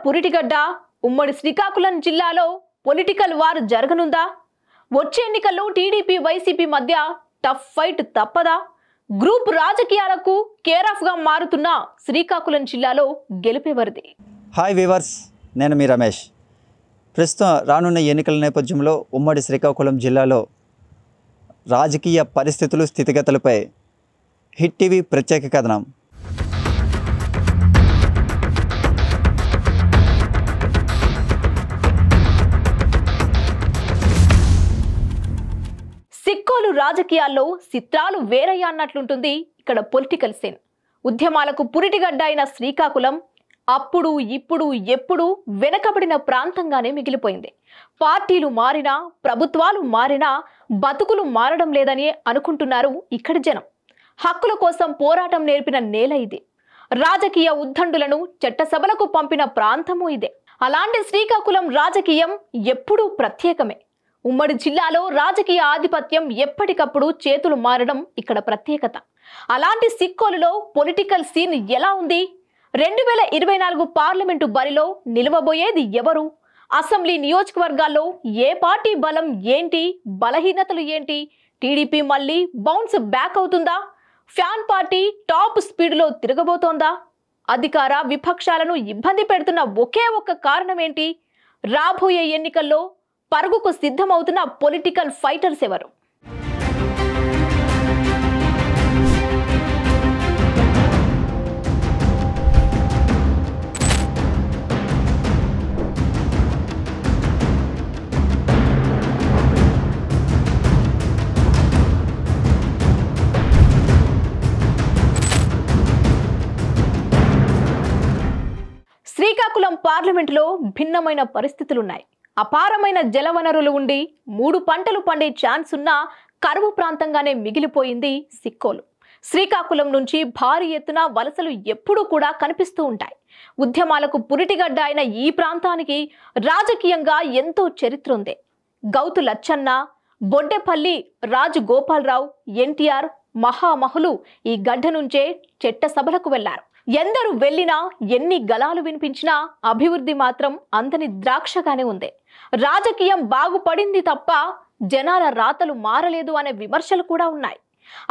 పురిటిగడ్డ ఉమ్మడి శ్రీకాకుళం జిల్లాలో political war జరగనుందా? వచ్చే ఎన్నికల్లో టీడీపీ వైసీపీ మధ్య టఫ్ ఫైట్ తప్పదా? గ్రూప్ రాజకీయాలకు కేర్ ఆఫ్ గా మారుతున్న శ్రీకాకుళం జిల్లాలో గెలిపేవరిది? హాయ్ వీవర్స్, నేను మీ రమేష్. ప్రస్తుతం రానున్న ఎన్నికల నేపథ్యంలో ఉమ్మడి శ్రీకాకుళం జిల్లాలో రాజకీయ పరిస్థితులు స్థితిగతులపై హిట్ టీవీ ప్రత్యేక కథనం. సిక్కోలు రాజకీయాల్లో చిత్రాలు వేరయ్య అన్నట్లుంటుంది ఇక్కడ పొలిటికల్ సీన్. ఉద్యమాలకు పురిటిగడ్డ అయిన శ్రీకాకుళం అప్పుడు ఇప్పుడు ఎప్పుడు వెనకబడిన ప్రాంతంగానే మిగిలిపోయింది. పార్టీలు మారినా ప్రభుత్వాలు మారినా బతుకులు మారడం లేదని అనుకుంటున్నారు ఇక్కడి జనం. హక్కుల కోసం పోరాటం నేర్పిన నేల ఇది. రాజకీయ ఉద్దండులను చట్టసభలకు పంపిన ప్రాంతము ఇదే. అలాంటి శ్రీకాకుళం రాజకీయం ఎప్పుడూ ప్రత్యేకమే. ఉమ్మడి జిల్లాలో రాజకీయ ఆధిపత్యం ఎప్పటికప్పుడు చేతులు మారడం ఇక్కడ ప్రత్యేకత. అలాంటి సిక్కోలులో పొలిటికల్ సీన్ ఎలా ఉంది? 2024 పార్లమెంటు బరిలో నిలవబోయేది ఎవరు? అసెంబ్లీ నియోజకవర్గాల్లో ఏ పార్టీ బలం ఏంటి, బలహీనతలు ఏంటి? టీడీపీ మళ్ళీ బౌన్స్ బ్యాక్ అవుతుందా? ఫ్యాన్ పార్టీ టాప్ స్పీడ్లో తిరగబోతోందా? అధికార విపక్షాలను ఇబ్బంది పెడుతున్న ఒకే ఒక్క కారణం ఏంటి? రాబోయే ఎన్నికల్లో పరుగుకు సిద్ధమవుతున్న పొలిటికల్ ఫైటర్స్ ఎవరు? శ్రీకాకుళం పార్లమెంటులో భిన్నమైన పరిస్థితులున్నాయి. అపారమైన జలవనరులు ఉండి 3 పంటలు పండే ఛాన్స్ ఉన్న కరువు ప్రాంతంగానే మిగిలిపోయింది సిక్కోలు. శ్రీకాకుళం నుంచి భారీ ఎత్తున వలసలు ఎప్పుడూ కూడా కనిపిస్తూ ఉంటాయి. ఉద్యమాలకు పురిటిగడ్డ అయిన ఈ ప్రాంతానికి రాజకీయంగా ఎంతో చరిత్ర ఉంది. గౌతు లచ్చన్న, బొడ్డెపల్లి రాజగోపాలరావు, ఎన్టీఆర్ మహామహులు ఈ గడ్డ నుంచే చట్టసభలకు వెళ్లారు. ఎందరు వెళ్ళినా ఎన్ని గలాలు వినిపించినా అభివృద్ధి మాత్రం అంతని ద్రాక్షగానే ఉంది. రాజకీయం బాగుపడింది తప్ప జనాల రాతలు మారలేదు అనే విమర్శలు కూడా ఉన్నాయి.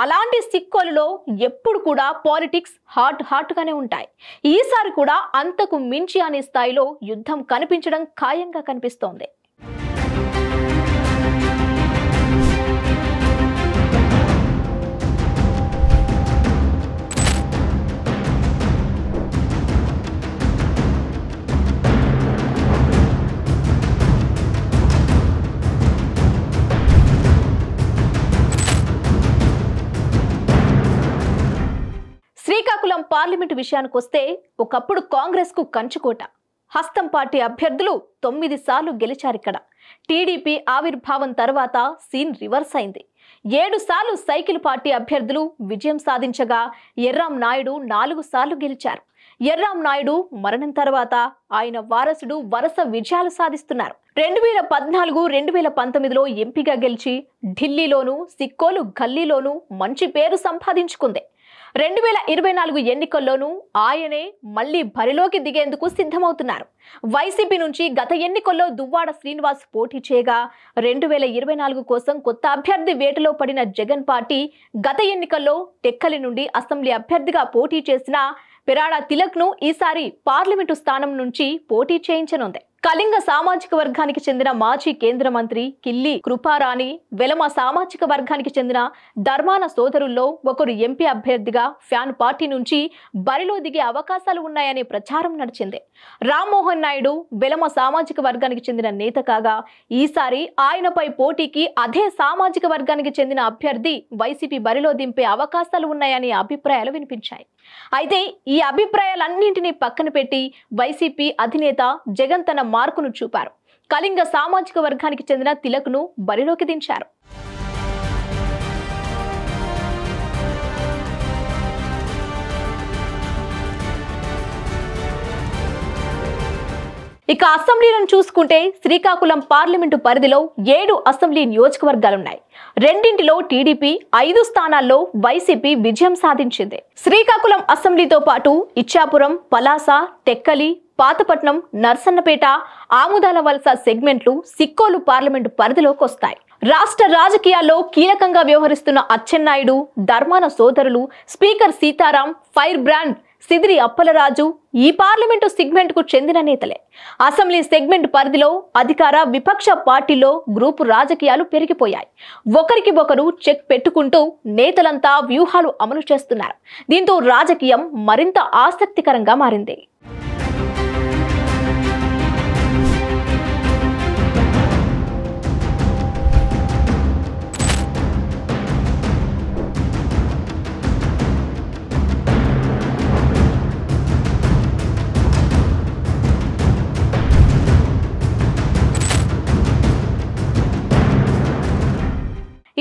అలాంటి సిక్కోలులో ఎప్పుడు కూడా పాలిటిక్స్ హాట్ గానే ఉంటాయి. ఈసారి కూడా అంతకు మించి అనే స్థాయిలో యుద్ధం కనిపించడం ఖాయంగా కనిపిస్తోంది. శ్రీకాకుళం పార్లమెంటు విషయానికొస్తే ఒకప్పుడు కాంగ్రెస్ కు కంచుకోట. హస్తం పార్టీ అభ్యర్థులు 9 సార్లు గెలిచారిక్కడ. టీడీపీ ఆవిర్భావం తర్వాత సీన్ రివర్స్ అయింది. 7 సార్లు సైకిల్ పార్టీ అభ్యర్థులు విజయం సాధించగా ఎర్రాం నాయుడు 4 సార్లు గెలిచారు. ఎర్రాం నాయుడు మరణం తర్వాత ఆయన వారసుడు వరుస విజయాలు సాధిస్తున్నారు. 2014, 2019లో ఎంపీగా గెలిచి ఢిల్లీలోను సిక్కోలు గల్లీలోనూ మంచి పేరు సంపాదించుకుంది. 2024 ఎన్నికల్లోనూ ఆయనే మళ్లీ బరిలోకి దిగేందుకు సిద్ధమవుతున్నారు. వైసీపీ నుంచి గత ఎన్నికల్లో దువ్వాడ శ్రీనివాస్ పోటీ చేయగా 2024 కోసం కొత్త అభ్యర్థి వేటలో పడిన జగన్ పార్టీ గత ఎన్నికల్లో టెక్కలి నుండి అసెంబ్లీ అభ్యర్థిగా పోటీ చేసిన పెరాడ తిలక్ ను ఈసారి పార్లమెంటు స్థానం నుంచి పోటీ చేయించనుంది. కళింగ సామాజిక వర్గానికి చెందిన మాజీ కేంద్ర మంత్రి కిల్లి కృపారాణి, వెలమ సామాజిక వర్గానికి చెందిన ధర్మాన సోదరుల్లో ఒకరు ఎంపీ అభ్యర్థిగా ఫ్యాన్ పార్టీ నుంచి బరిలో దిగే అవకాశాలు ఉన్నాయనే ప్రచారం నడిచింది. రామ్మోహన్ నాయుడు వెలమ సామాజిక వర్గానికి చెందిన నేత కాగా ఈసారి ఆయనపై పోటీకి అదే సామాజిక వర్గానికి చెందిన అభ్యర్థి వైసీపీ బరిలో దింపే అవకాశాలు ఉన్నాయనే అభిప్రాయాలు వినిపించాయి. అయితే ఈ అభిప్రాయాలన్నింటినీ పక్కన పెట్టి వైసీపీ అధినేత జగన్ తన మార్కును చూపారు. కళింగ సామాజిక వర్గానికి చెందిన తిలక్ ను బరిలోకి దించారు. ఇక అసెంబ్లీలను చూసుకుంటే శ్రీకాకుళం పార్లమెంటు పరిధిలో 7 అసెంబ్లీ నియోజకవర్గాలున్నాయి. రెండింటిలో టీడీపీ 5 స్థానాల్లో వైసీపీ విజయం సాధించింది. శ్రీకాకుళం అసెంబ్లీతో పాటు ఇచ్చాపురం, పలాస, టెక్కలి, పాతపట్నం, నర్సన్నపేట, ఆముదాల వలస సెగ్మెంట్లు సిక్కోలు పార్లమెంటు పరిధిలోకి వస్తాయి. రాష్ట్ర రాజకీయాల్లో కీలకంగా వ్యవహరిస్తున్న అచ్చెన్నాయుడు, ధర్మాన సోదరులు, speaker Sitaram, fire brand Sidiri Appalaraju ఈ పార్లమెంటు సెగ్మెంట్ కు చెందిన నేతలే. అసెంబ్లీ సెగ్మెంట్ పరిధిలో అధికార విపక్ష పార్టీలో గ్రూపు రాజకీయాలు పెరిగిపోయాయి. ఒకరికి ఒకరు చెక్ పెట్టుకుంటూ నేతలంతా వ్యూహాలు అమలు చేస్తున్నారు. దీంతో రాజకీయం మరింత ఆసక్తికరంగా మారింది.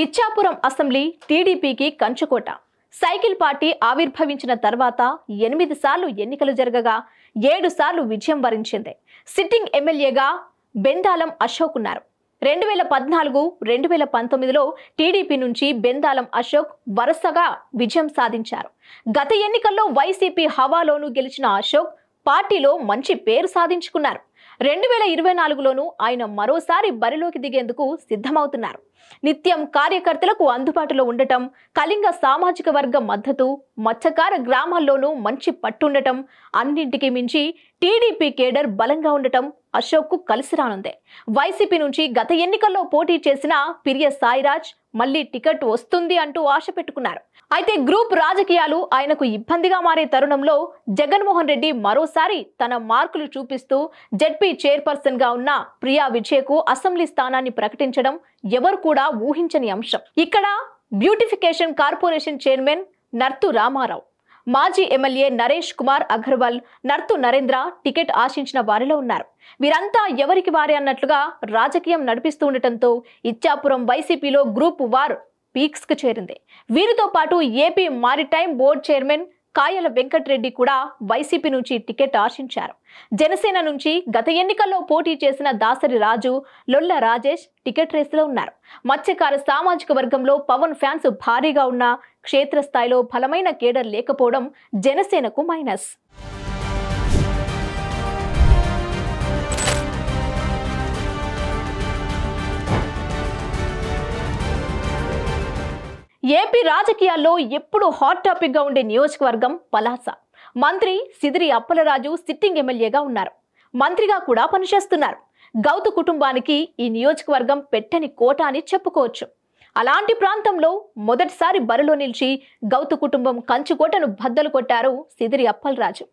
ఇచ్చాపురం అసెంబ్లీ టీడీపీకి కంచుకోట. సైకిల్ పార్టీ ఆవిర్భవించిన తర్వాత 8 సార్లు ఎన్నికలు జరగగా 7 సార్లు విజయం వరించింది. సిట్టింగ్ ఎమ్మెల్యేగా బెందాలం అశోక్ ఉన్నారు. 2014, 2019లో టీడీపీ నుంచి బెందాలం అశోక్ వరుసగా విజయం సాధించారు. గత ఎన్నికల్లో వైసీపీ హవాలోనూ గెలిచిన అశోక్ పార్టీలో మంచి పేరు సాధించుకున్నారు. 2024లోనూ ఆయన మరోసారి బరిలోకి దిగేందుకు సిద్ధమవుతున్నారు. నిత్యం కార్యకర్తలకు అందుబాటులో ఉండటం, కళింగ సామాజిక వర్గ మద్దతు, మత్స్యకార గ్రామాల్లోనూ మంచి పట్టుండటం, అన్నింటికీ మించి టీడీపీ కేడర్ బలంగా ఉండటం అశోక్కు కలిసి రానుంది. వైసీపీ నుంచి గత ఎన్నికల్లో పోటీ చేసిన పిర్య సాయిరాజ్ మళ్లీ టికెట్ వస్తుంది అంటూ ఆశ పెట్టుకున్నారు. అయితే గ్రూప్ రాజకీయాలు ఆయనకు ఇబ్బందిగా మారే తరుణంలో జగన్మోహన్ రెడ్డి మరోసారి తన మార్కులు చూపిస్తూ జెడ్పీ చైర్పర్సన్ గా ఉన్న ప్రియా విజయకు అసెంబ్లీ స్థానాన్ని ప్రకటించడం ఎవరు కూడా ఊహించని అంశం. ఇక్కడ beautification corporation chairman Nartu Ramarao, మాజీ ఎమ్మెల్యే నరేష్ కుమార్ అగర్వాల్, నర్తు నరేంద్ర టికెట్ ఆశించిన వారిలో ఉన్నారు. వీరంతా ఎవరికి వారే అన్నట్లుగా రాజకీయం నడిపిస్తూ ఉండటంతో ఇచ్చాపురం వైసీపీలో గ్రూప్ వార్ పీక్స్ కు చేరింది. వీరితో పాటు ఏపీ మారిటైమ్ బోర్డు చైర్మన్ కాయల వెంకటరెడ్డి కూడా వైసీపీ నుంచి టికెట్ ఆశించారు. జనసేన నుంచి గత ఎన్నికల్లో పోటీ చేసిన దాసరి రాజు, లొల్ల రాజేష్ టికెట్ రేసులో ఉన్నారు. మత్స్యకార సామాజిక వర్గంలో పవన్ ఫ్యాన్స్ భారీగా ఉన్న క్షేత్రస్థాయిలో బలమైన కేడర్ లేకపోవడం జనసేనకు మైనస్. ఏపీ రాజకీయాల్లో ఎప్పుడు హాట్ టాపిక్ గా ఉండే నియోజకవర్గం పలాస. మంత్రి సిదిరి అప్పలరాజు సిట్టింగ్ ఎమ్మెల్యేగా ఉన్నారు. మంత్రిగా కూడా పనిచేస్తున్నారు. గౌతు కుటుంబానికి ఈ నియోజకవర్గం పెట్టని కోట అని చెప్పుకోవచ్చు. అలాంటి ప్రాంతంలో మొదటిసారి బరిలో నిలిచి గౌతు కుటుంబం కంచుకోటను బద్దలు కొట్టారు సిదిరి అప్పలరాజు.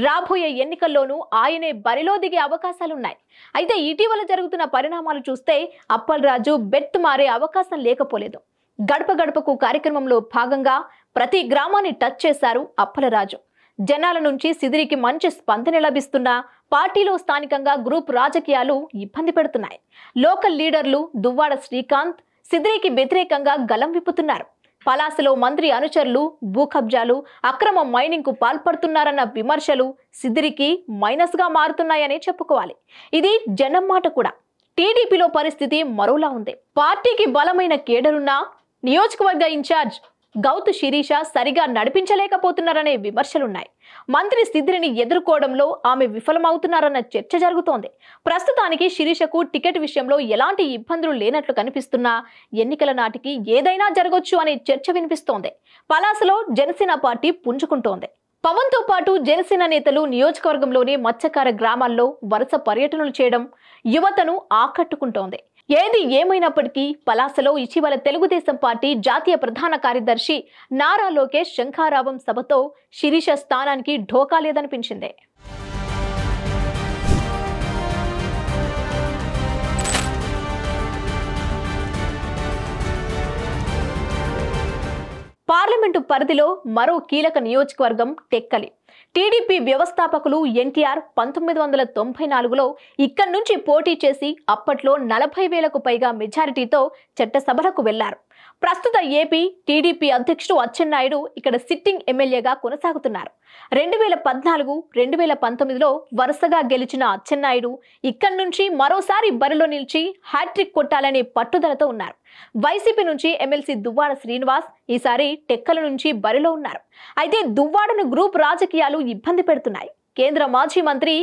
రాబోయే ఎన్నికల్లోనూ ఆయనే బరిలో దిగే అవకాశాలున్నాయి. అయితే ఇటీవల జరుగుతున్న పరిణామాలు చూస్తే అప్పలరాజు బెట్ మారే అవకాశం లేకపోలేదు. గడప గడపకు కార్యక్రమంలో భాగంగా ప్రతి గ్రామాన్ని టచ్ చేశారు అప్పలరాజు. జనాల నుంచి సిదిరికి మంచి స్పందన లభిస్తున్నా పార్టీలో స్థానికంగా గ్రూప్ రాజకీయాలు ఇబ్బంది పెడుతున్నాయి. లోకల్ లీడర్లు దువ్వాడ శ్రీకాంత్ సిదిరికి వ్యతిరేకంగా గలం విప్పుతున్నారు. పలాసలో మంత్రి అనుచరులు భూ కబ్జాలు, అక్రమ మైనింగ్ కు పాల్పడుతున్నారన్న విమర్శలు సిదిరికి మైనస్ గా మారుతున్నాయని చెప్పుకోవాలి. ఇది జనం మాట కూడా. టీడీపీలో పరిస్థితి మరోలా ఉంది. పార్టీకి బలమైన కేడరున్నా నియోజకవర్గ ఇన్ఛార్జ్ గౌతు శిరీష సరిగా నడిపించలేకపోతున్నారనే విమర్శలున్నాయి. మంత్రి సిద్ధిని ఎదుర్కోవడంలో ఆమె విఫలమవుతున్నారన్న చర్చ జరుగుతోంది. ప్రస్తుతానికి శిరీషకు టికెట్ విషయంలో ఎలాంటి ఇబ్బందులు లేనట్లు కనిపిస్తున్నా ఎన్నికల నాటికి ఏదైనా జరగొచ్చు అనే చర్చ వినిపిస్తోంది. పలాసలో జనసేన పార్టీ పుంజుకుంటోంది. పవన్ తో పాటు జనసేన నేతలు నియోజకవర్గంలోని మత్స్యకార గ్రామాల్లో వరుస పర్యటనలు చేయడం యువతను ఆకట్టుకుంటోంది. ఏది ఏమైనప్పటికీ పలాసలో ఇటీవల తెలుగుదేశం పార్టీ జాతీయ ప్రధాన కార్యదర్శి నారా లోకేష్ శంఖారావం సభతో శిరీష స్థానానికి ఢోకా లేదనిపించింది. పార్లమెంటు పరిధిలో మరో కీలక నియోజకవర్గం టెక్కలి. టీడీపీ వ్యవస్థాపకులు ఎన్టీఆర్ 1994లో ఇక్కడి నుంచి పోటీ చేసి అప్పట్లో 40,000కు పైగా మెజారిటీతో చట్టసభలకు వెళ్లారు. ప్రస్తుత ఏపీ టీడీపీ అధ్యక్షుడు అచ్చెన్నాయుడు ఇక్కడ సిట్టింగ్ ఎమ్మెల్యేగా కొనసాగుతున్నారు. 2014, 2019లో వరుసగా గెలిచిన అచ్చెన్నాయుడు ఇక్కడి నుంచి మరోసారి బరిలో నిలిచి హ్యాట్రిక్ కొట్టాలనే పట్టుదలతో ఉన్నారు. వైసీపీ నుంచి ఎమ్మెల్సీ దువ్వాడ శ్రీనివాస్ ఈసారి టెక్కల నుంచి బరిలో ఉన్నారు. అయితే దువ్వాడను గ్రూప్ రాజకీయాలు ఇబ్బంది పెడుతున్నాయి. కేంద్ర మాజీ మంత్రి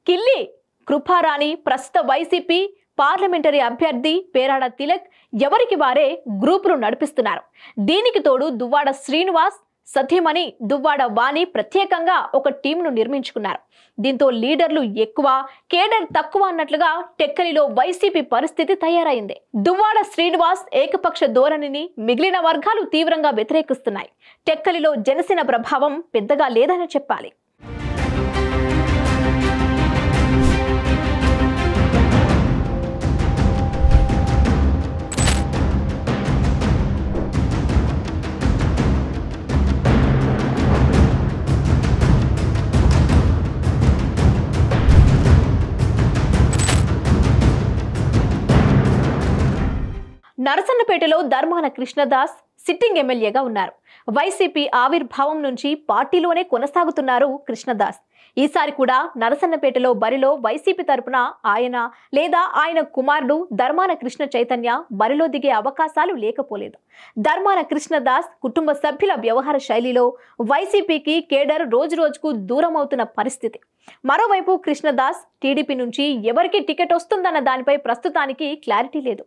కిల్లి కృపారాణి ప్రస్తుత వైసీపీ పార్లమెంటరీ అభ్యర్థి పేరాడ తిలక్ ఎవరికి వారే గ్రూపులు నడిపిస్తున్నారు. దీనికి తోడు దువ్వాడ శ్రీనివాస్ సతీమణి దువ్వాడ వాణి ప్రత్యేకంగా ఒక టీంను నిర్మించుకున్నారు. దీంతో లీడర్లు ఎక్కువ, కేడర్ తక్కువ అన్నట్లుగా టెక్కలిలో వైసీపీ పరిస్థితి తయారైంది. దువ్వాడ శ్రీనివాస్ ఏకపక్ష ధోరణిని మిగిలిన వర్గాలు తీవ్రంగా వ్యతిరేకిస్తున్నాయి. టెక్కలిలో జనసేన ప్రభావం పెద్దగా లేదని చెప్పాలి. నరసన్నపేటలో ధర్మాన కృష్ణదాస్ సిట్టింగ్ ఎమ్మెల్యేగా ఉన్నారు. వైసీపీ ఆవిర్భావం నుంచి పార్టీలోనే కొనసాగుతున్నారు కృష్ణదాస్. ఈసారి కూడా నరసన్నపేటలో బరిలో వైసీపీ తరపున ఆయన లేదా ఆయన కుమారుడు ధర్మాన కృష్ణ చైతన్య బరిలో దిగే అవకాశాలు లేకపోలేదు. ధర్మాన కృష్ణదాస్ కుటుంబ సభ్యుల వ్యవహార శైలిలో వైసీపీకి కేడర్ రోజురోజుకు దూరం అవుతున్న పరిస్థితి. మరోవైపు కృష్ణదాస్ టీడీపీ నుంచి ఎవరికి టికెట్ వస్తుందన్న దానిపై ప్రస్తుతానికి క్లారిటీ లేదు.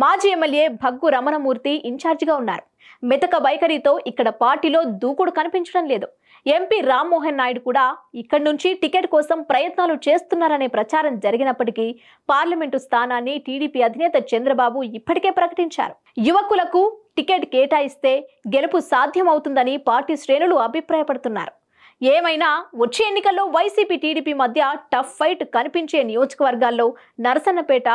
మాజీ ఎమ్మెల్యే భగ్గు రమణమూర్తి ఇన్ఛార్జిగా ఉన్నారు. మెతక వైఖరితో ఇక్కడ పార్టీలో దూకుడు కనిపించడం లేదు. ఎంపీ రామ్మోహన్ నాయుడు కూడా ఇక్కడి నుంచి టికెట్ కోసం ప్రయత్నాలు చేస్తున్నారనే ప్రచారం జరిగినప్పటికీ పార్లమెంటు స్థానాన్ని టీడీపీ అధినేత చంద్రబాబు ఇప్పటికే ప్రకటించారు. యువకులకు టికెట్ కేటాయిస్తే గెలుపు సాధ్యమవుతుందని పార్టీ శ్రేణులు అభిప్రాయపడుతున్నారు. ఏమైనా వచ్చే ఎన్నికల్లో వైసీపీ టీడీపీ మధ్య టఫ్ ఫైట్ కనిపించే నియోజకవర్గాల్లో నరసన్నపేట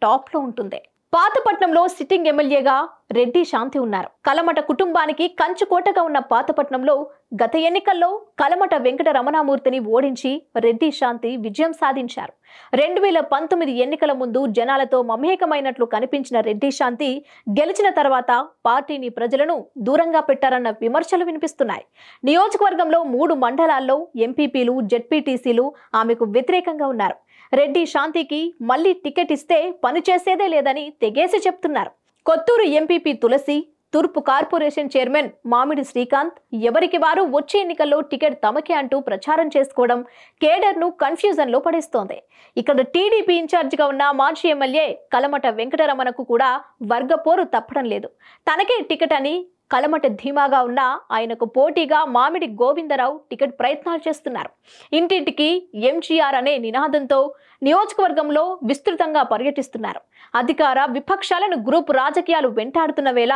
టాప్లో ఉంటుంది. పాతపట్నంలో సిట్టింగ్ ఎమ్మెల్యేగా రెడ్డి శాంతి ఉన్నారు. కలమట కుటుంబానికి కంచుకోటగా ఉన్న పాతపట్నంలో గత ఎన్నికల్లో కలమట వెంకట రమణమూర్తిని ఓడించి రెడ్డి శాంతి విజయం సాధించారు. 2019 ఎన్నికల ముందు జనాలతో మమేకమైనట్లు కనిపించిన రెడ్డి శాంతి గెలిచిన తర్వాత పార్టీని ప్రజలను దూరంగా పెట్టారన్న విమర్శలు వినిపిస్తున్నాయి. నియోజకవర్గంలో 3 మండలాల్లో ఎంపీపీలు, జెడ్పీటీసీలు ఆమెకు వ్యతిరేకంగా ఉన్నారు. రెడ్డి శాంతికి మళ్లీ టికెట్ ఇస్తే పనిచేసేదే లేదని తెగేసి చెప్తున్నారు. కొత్తూరు ఎంపీపీ తులసి, తూర్పు కార్పొరేషన్ చైర్మన్ మామిడి శ్రీకాంత్ ఎవరికి వారు వచ్చే ఎన్నికల్లో టికెట్ తమకే అంటూ ప్రచారం చేసుకోవడం కేడర్ను కన్ఫ్యూజన్లో పడేస్తోంది. ఇక్కడ టీడీపీ ఇన్ఛార్జిగా ఉన్న మాజీ ఎమ్మెల్యే కలమట వెంకటరమణకు కూడా వర్గపోరు తప్పడం లేదు. తనకే టికెట్ అని కలమట ధీమాగా ఉన్న ఆయనకు పోటీగా మామిడి గోవిందరావు టికెట్ ప్రయత్నాలు చేస్తున్నారు. ఇంటింటికి ఎంజీఆర్ అనే నినాదంతో నియోజకవర్గంలో విస్తృతంగా పర్యటిస్తున్నారు. అధికార విపక్షాలను గ్రూప్ రాజకీయాలు వెంటాడుతున్న వేళ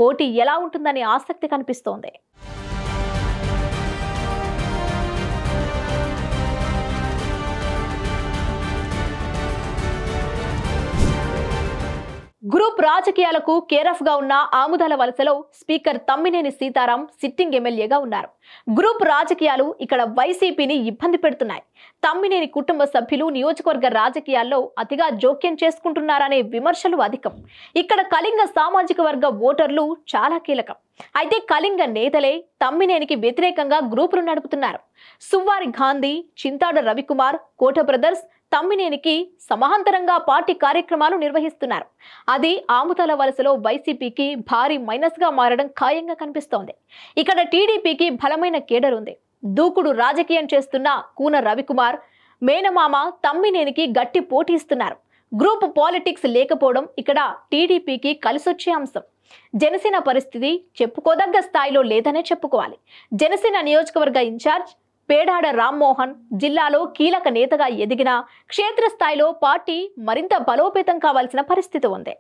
పోటీ ఎలా ఉంటుందనే ఆసక్తి కనిపిస్తోంది. గ్రూప్ రాజకీయాలకు కేరఫ్ గా ఉన్న ఆముదాల వలసలో స్పీకర్ తమ్మినేని సీతారాం సిట్టింగ్ ఎమ్మెల్యేగా ఉన్నారు. గ్రూప్ రాజకీయాలు ఇక్కడ వైసీపీని ఇబ్బంది పెడుతున్నాయి. తమ్మినేని కుటుంబ సభ్యులు నియోజకవర్గ రాజకీయాల్లో అతిగా జోక్యం చేసుకుంటున్నారనే విమర్శలు అధికం. ఇక్కడ కళింగ సామాజిక వర్గ ఓటర్లు చాలా కీలకం. అయితే కళింగ నేతలే తమ్మినేనికి వ్యతిరేకంగా గ్రూపులు నడుపుతున్నారు. సువ్వారి గాంధీ, చింతాడ రవికుమార్, కోట బ్రదర్స్ తమ్మినేనికి సమాంతరంగా పార్టీ కార్యక్రమాలు నిర్వహిస్తున్నారు. అది ఆముదాల వలసలో వైసీపీకి భారీ మైనస్ గా మారడం ఖాయంగా కనిపిస్తోంది. ఇక్కడ టీడీపీకి బలమైన కేడర్ ఉంది. దూకుడు రాజకీయం చేస్తున్న కూన రవికుమార్ మేనమామ తమ్మినేనికి గట్టి పోటీ ఇస్తున్నారు. గ్రూప్ పాలిటిక్స్ లేకపోవడం ఇక్కడ టీడీపీకి కలిసొచ్చే అంశం. జనసేన పరిస్థితి చెప్పుకోదగ్గ స్థాయిలో లేదనే చెప్పుకోవాలి. జనసేన నియోజకవర్గ ఇన్ఛార్జ్ పేడాడ రామ్మోహన్ జిల్లాలో కీలక నేతగా ఎదిగిన క్షేత్రస్థాయిలో పార్టీ మరింత బలోపేతం కావాల్సిన పరిస్థితి ఉంది.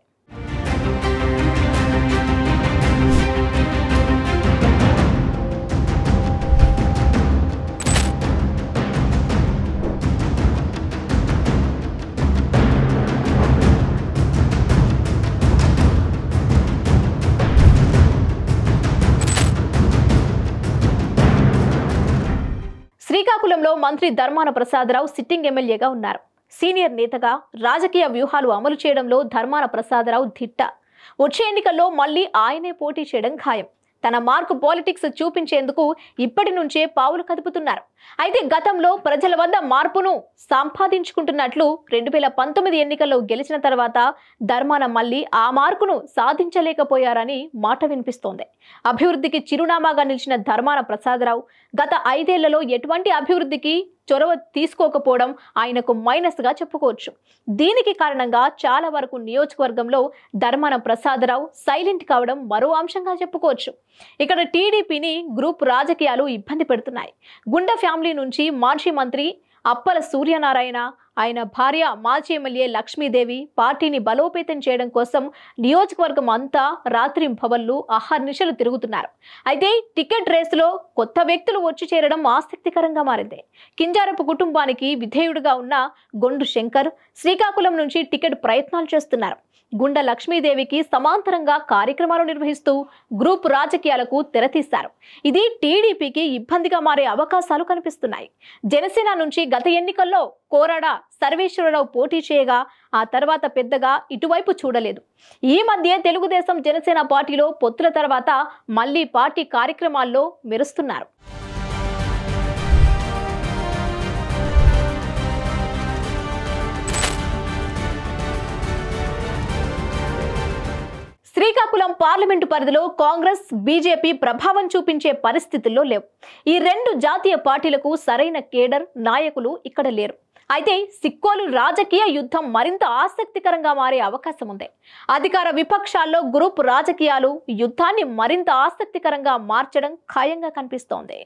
శ్రీకాకుళంలో మంత్రి ధర్మాన ప్రసాదరావు సిట్టింగ్ ఎమ్మెల్యేగా ఉన్నారు. సీనియర్ నేతగా రాజకీయ వ్యూహాలు అమలు చేయడంలో ధర్మాన ప్రసాదరావు దిట్ట. వచ్చే ఎన్నికల్లో మళ్లీ ఆయనే పోటీ చేయడం ఖాయం. తన మార్కు పాలిటిక్స్ చూపించేందుకు ఇప్పటి నుంచే పావులు కదుపుతున్నారు. అయితే గతంలో ప్రజల వద్ద మార్పును సంపాదించుకుంటున్నట్లు 2019 ఎన్నికల్లో గెలిచిన తర్వాత ధర్మాన మళ్లీ ఆ మార్కును సాధించలేకపోయారని మాట వినిపిస్తోంది. అభివృద్ధికి చిరునామాగా నిలిచిన ధర్మాన ప్రసాదరావు గత 5 ఏళ్లలో ఎటువంటి అభివృద్ధికి చొరవ తీసుకోకపోవడం ఆయనకు మైనస్గా చెప్పుకోవచ్చు. దీనికి కారణంగా చాలా వరకు నియోజకవర్గంలో ధర్మాన ప్రసాదరావు సైలెంట్ కావడం మరో అంశంగా చెప్పుకోవచ్చు. ఇక్కడ టీడీపీని గ్రూప్ రాజకీయాలు ఇబ్బంది పెడుతున్నాయి. గుండా ఫ్యామిలీ నుంచి మాజీ మంత్రి అప్పల సూర్యనారాయణ, ఆయన భార్య మాజీ ఎమ్మెల్యే లక్ష్మీదేవి పార్టీని బలోపేతం చేయడం కోసం నియోజకవర్గం అంతా రాత్రింబవళ్లు అహర్నిశలు తిరుగుతున్నారు. అయితే టికెట్ రేసులో కొత్త వ్యక్తులు వచ్చి చేరడం ఆసక్తికరంగా మారింది. కింజారపు కుటుంబానికి విధేయుడిగా ఉన్న గొండు శంకర్ శ్రీకాకుళం నుంచి టికెట్ ప్రయత్నాలు చేస్తున్నారు. గుండా లక్ష్మీదేవికి సమాంతరంగా కార్యక్రమాలు నిర్వహిస్తూ గ్రూప్ రాజకీయాలకు తెరతీశారు. ఇది టీడీపీకి ఇబ్బందిగా మారే అవకాశాలు కనిపిస్తున్నాయి. జనసేన నుంచి గత ఎన్నికల్లో కోరాడ సర్వేశ్వరరావు పోటీ చేయగా ఆ తర్వాత పెద్దగా ఇటువైపు చూడలేదు. ఈ మధ్య తెలుగుదేశం జనసేన పార్టీలో పొత్తుల తర్వాత మళ్లీ పార్టీ కార్యక్రమాల్లో మెరుస్తున్నారు. శ్రీకాకుళం పార్లమెంటు పరిధిలో కాంగ్రెస్, బీజేపీ ప్రభావం చూపించే పరిస్థితుల్లో లేవు. ఈ రెండు జాతీయ పార్టీలకు సరైన కేడర్, నాయకులు ఇక్కడ లేరు. అయితే సిక్కోలు రాజకీయ యుద్ధం మరింత ఆసక్తికరంగా మారే అవకాశం ఉంది. అధికార విపక్షాల్లో గ్రూప్ రాజకీయాలు యుద్ధాన్ని మరింత ఆసక్తికరంగా మార్చడం ఖాయంగా కనిపిస్తోంది.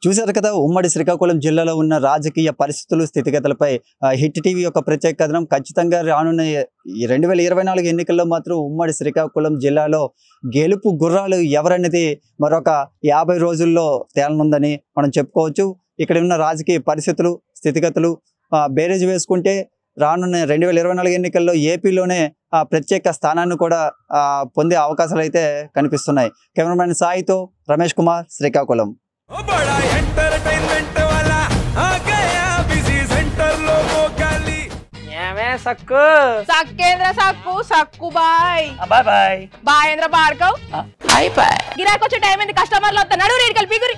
చూశారు కదా, ఉమ్మడి శ్రీకాకుళం జిల్లాలో ఉన్న రాజకీయ పరిస్థితులు, స్థితిగతులపై హిట్ టీవీ యొక్క ప్రత్యేక కథనం. ఖచ్చితంగా రానున్న 2024 ఎన్నికల్లో మాత్రం ఉమ్మడి శ్రీకాకుళం జిల్లాలో గెలుపు గుర్రాలు ఎవరనేది మరొక 50 రోజుల్లో తేలనుందని మనం చెప్పుకోవచ్చు. ఇక్కడ ఉన్న రాజకీయ పరిస్థితులు, స్థితిగతులు బేరేజ్ వేసుకుంటే రానున్న 2024 ఎన్నికల్లో ఏపీలోనే ప్రత్యేక స్థానాన్ని కూడా పొందే అవకాశాలు అయితే కనిపిస్తున్నాయి. కెమెరామెన్ సాయితో రమేష్ కుమార్, శ్రీకాకుళం. बड़ा एंटरटेनमेंट वाला आ गया बिजी सेंटर लोगों का ली ఏమే సక్కు సక్కేంద్ర సక్కు సక్కు బాయ్ బాయ్ బాయ్ బాయేంద్ర భార్గవ్ బాయ్ బాయ్ గిరాకి వచ్చే టైం ఏంది? కస్టమర్లు వస్తున్నాడు, రేటు కలిపి గురి.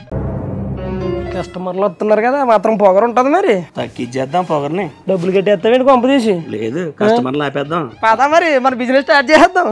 కస్టమర్లు వస్తున్నారు కదా, మాత్రం పొగరు ఉంటది. మరి తగ్గించేద్దాం పొగర్ని. డబ్బులు కట్టేస్తావేంటి కొంప తీసి? లేదు, కస్టమర్లు ఆపేద్దాం. పదా మరి మన బిజినెస్ స్టార్ట్ చేద్దాం.